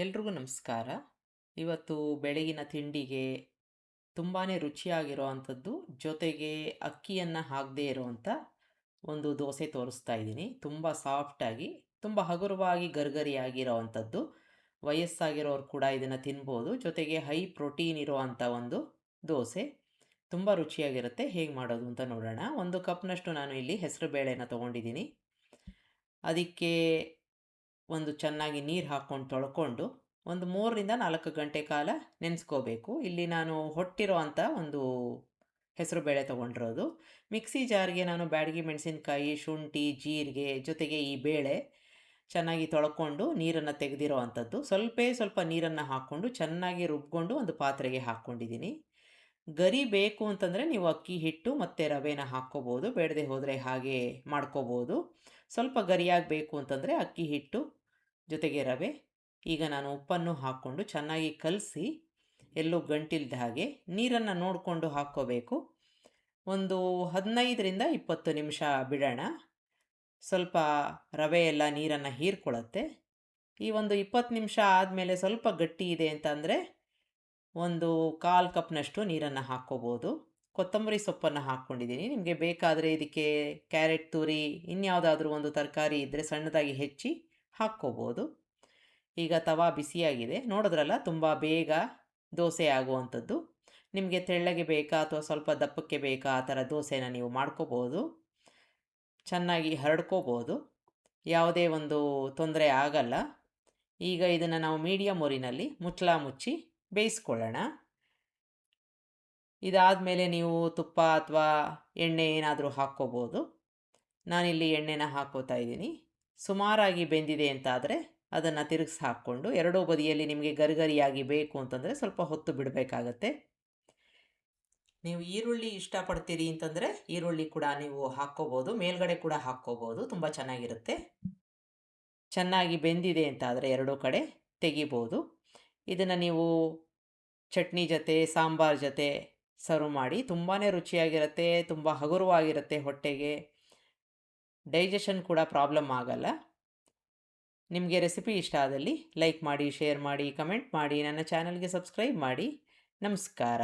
ಎಲ್ರಿಗೂ ನಮಸ್ಕಾರ. ಇವತ್ತು ಬೆಳಗಿನ ತಿಂಡಿಗೆ ತುಂಬಾ ರುಚಿಯಾಗಿರೋ ಅಂಥದ್ದು, ಜೊತೆಗೆ ಅಕ್ಕಿಯನ್ನು ಹಾಕದೇ ಇರುವಂಥ ಒಂದು ದೋಸೆ ತೋರಿಸ್ತಾ ಇದ್ದೀನಿ. ತುಂಬ ಸಾಫ್ಟಾಗಿ, ತುಂಬ ಹಗುರವಾಗಿ ಗರಿಗರಿಯಾಗಿರೋ ಅಂಥದ್ದು. ವಯಸ್ಸಾಗಿರೋರು ಕೂಡ ಇದನ್ನು ತಿನ್ಬೋದು. ಜೊತೆಗೆ ಹೈ ಪ್ರೋಟೀನ್ ಇರುವಂಥ ಒಂದು ದೋಸೆ. ತುಂಬ ರುಚಿಯಾಗಿರುತ್ತೆ. ಹೇಗೆ ಮಾಡೋದು ಅಂತ ನೋಡೋಣ. 1 ಕಪ್‌ನಷ್ಟು ನಾನು ಇಲ್ಲಿ ಹೆಸರು ಬೇಳೆನ ತೊಗೊಂಡಿದ್ದೀನಿ. ಅದಕ್ಕೆ ಒಂದು ಚೆನ್ನಾಗಿ ನೀರು ಹಾಕ್ಕೊಂಡು ತೊಳ್ಕೊಂಡು ಒಂದು 3 ರಿಂದ 4 ಗಂಟೆ ಕಾಲ ನೆನೆಸ್ಕೋಬೇಕು. ಇಲ್ಲಿ ನಾನು ಹೊಟ್ಟಿರೋ ಅಂಥ ಒಂದು ಹೆಸರುಬೇಳೆ ತೊಗೊಂಡಿರೋದು. ಮಿಕ್ಸಿ ಜಾರ್ಗೆ ನಾನು ಬ್ಯಾಡಗಿ ಮೆಣಸಿನಕಾಯಿ, ಶುಂಠಿ, ಜೀರಿಗೆ ಜೊತೆಗೆ ಈ ಬೇಳೆ ಚೆನ್ನಾಗಿ ತೊಳ್ಕೊಂಡು ನೀರನ್ನು ತೆಗೆದಿರೋ ಅಂಥದ್ದು. ಸ್ವಲ್ಪ ನೀರನ್ನು ಹಾಕ್ಕೊಂಡು ಚೆನ್ನಾಗಿ ರುಬ್ಕೊಂಡು ಒಂದು ಪಾತ್ರೆಗೆ ಹಾಕ್ಕೊಂಡಿದ್ದೀನಿ. ಗರಿ ಬೇಕು ಅಂತಂದರೆ ನೀವು ಅಕ್ಕಿ ಹಿಟ್ಟು ಮತ್ತು ರವೆನ ಹಾಕ್ಕೋಬೋದು. ಬೇಡದೆ ಹೋದರೆ ಹಾಗೆ ಮಾಡ್ಕೋಬೋದು. ಸ್ವಲ್ಪ ಗರಿಯಾಗಿ ಬೇಕು ಅಂತಂದರೆ ಅಕ್ಕಿ ಹಿಟ್ಟು ಜೊತೆಗೆ ರವೆ. ಈಗ ನಾನು ಉಪ್ಪನ್ನು ಹಾಕ್ಕೊಂಡು ಚೆನ್ನಾಗಿ ಕಲಸಿ, ಎಲ್ಲೂ ಗಂಟಿಲ್ದ ಹಾಗೆ ನೀರನ್ನು ನೋಡಿಕೊಂಡು ಹಾಕ್ಕೋಬೇಕು. ಒಂದು 15 ರಿಂದ 20 ನಿಮಿಷ ಬಿಡೋಣ. ಸ್ವಲ್ಪ ರವೆ ಎಲ್ಲ ನೀರನ್ನು ಹೀರ್ಕೊಳ್ಳುತ್ತೆ. ಈ ಒಂದು 20 ನಿಮಿಷ ಆದಮೇಲೆ ಸ್ವಲ್ಪ ಗಟ್ಟಿ ಇದೆ ಅಂತಂದರೆ ಒಂದು 1/4 ಕಪ್‌ನಷ್ಟು ನೀರನ್ನು ಹಾಕ್ಕೋಬೋದು. ಕೊತ್ತಂಬರಿ ಸೊಪ್ಪನ್ನು ಹಾಕ್ಕೊಂಡಿದ್ದೀನಿ. ನಿಮಗೆ ಬೇಕಾದರೆ ಇದಕ್ಕೆ ಕ್ಯಾರೆಟ್ ತುರಿ, ಇನ್ಯಾವುದಾದ್ರೂ ಒಂದು ತರಕಾರಿ ಇದ್ದರೆ ಸಣ್ಣದಾಗಿ ಹೆಚ್ಚಿ ಹಾಕ್ಕೋಬೋದು. ಈಗ ತವಾ ಬಿಸಿಯಾಗಿದೆ. ನೋಡಿದ್ರಲ್ಲ, ತುಂಬ ಬೇಗ ದೋಸೆ ಆಗುವಂಥದ್ದು. ನಿಮಗೆ ತೆಳ್ಳಗೆ ಬೇಕಾ ಅಥವಾ ಸ್ವಲ್ಪ ದಪ್ಪಕ್ಕೆ ಬೇಕಾ ಆ ಥರ ದೋಸೆನ ನೀವು ಮಾಡ್ಕೋಬೋದು. ಚೆನ್ನಾಗಿ ಹರಡ್ಕೋಬೋದು. ಯಾವುದೇ ಒಂದು ತೊಂದರೆ ಆಗಲ್ಲ. ಈಗ ಇದನ್ನು ನಾವು ಮೀಡಿಯಮ್ ಉರಿನಲ್ಲಿ ಮುಚ್ಚಳ ಮುಚ್ಚಿ ಬೇಯಿಸ್ಕೊಳ್ಳೋಣ. ಇದಾದಮೇಲೆ ನೀವು ತುಪ್ಪ ಅಥವಾ ಎಣ್ಣೆ ಏನಾದರೂ ಹಾಕ್ಕೋಬೋದು. ನಾನಿಲ್ಲಿ ಎಣ್ಣೆನ ಹಾಕ್ಕೋತಾ ಇದ್ದೀನಿ. ಸುಮಾರಾಗಿ ಬೆಂದಿದೆ ಅಂತಾದರೆ ಅದನ್ನು ತಿರುಗಿಸಿ ಹಾಕ್ಕೊಂಡು, ಎರಡೂ ಬದಿಯಲ್ಲಿ ನಿಮಗೆ ಗರಿಗರಿಯಾಗಿ ಬೇಕು ಅಂತಂದರೆ ಸ್ವಲ್ಪ ಹೊತ್ತು ಬಿಡಬೇಕಾಗತ್ತೆ. ನೀವು ಈರುಳ್ಳಿ ಇಷ್ಟಪಡ್ತೀರಿ ಅಂತಂದರೆ ಈರುಳ್ಳಿ ಕೂಡ ನೀವು ಹಾಕ್ಕೋಬೋದು. ಮೇಲ್ಗಡೆ ಕೂಡ ಹಾಕ್ಕೋಬೋದು. ತುಂಬ ಚೆನ್ನಾಗಿರುತ್ತೆ. ಚೆನ್ನಾಗಿ ಬೆಂದಿದೆ ಅಂತಾದರೆ ಎರಡೂ ಕಡೆ ತೆಗಿಬೋದು. ಇದನ್ನು ನೀವು ಚಟ್ನಿ ಜೊತೆ, ಸಾಂಬಾರ್ ಜೊತೆ ಸರ್ವ್ ಮಾಡಿ. ತುಂಬಾ ರುಚಿಯಾಗಿರುತ್ತೆ. ತುಂಬ ಹಗುರವಾಗಿರುತ್ತೆ ಹೊಟ್ಟೆಗೆ. ಡೈಜೆಷನ್ ಕೂಡ ಪ್ರಾಬ್ಲಮ್ ಆಗಲ್ಲ. ನಿಮಗೆ ರೆಸಿಪಿ ಇಷ್ಟ ಆದಲ್ಲಿ ಲೈಕ್ ಮಾಡಿ, ಶೇರ್ ಮಾಡಿ, ಕಮೆಂಟ್ ಮಾಡಿ, ನನ್ನ ಚಾನಲ್ಗೆ ಸಬ್ಸ್ಕ್ರೈಬ್ ಮಾಡಿ. ನಮಸ್ಕಾರ.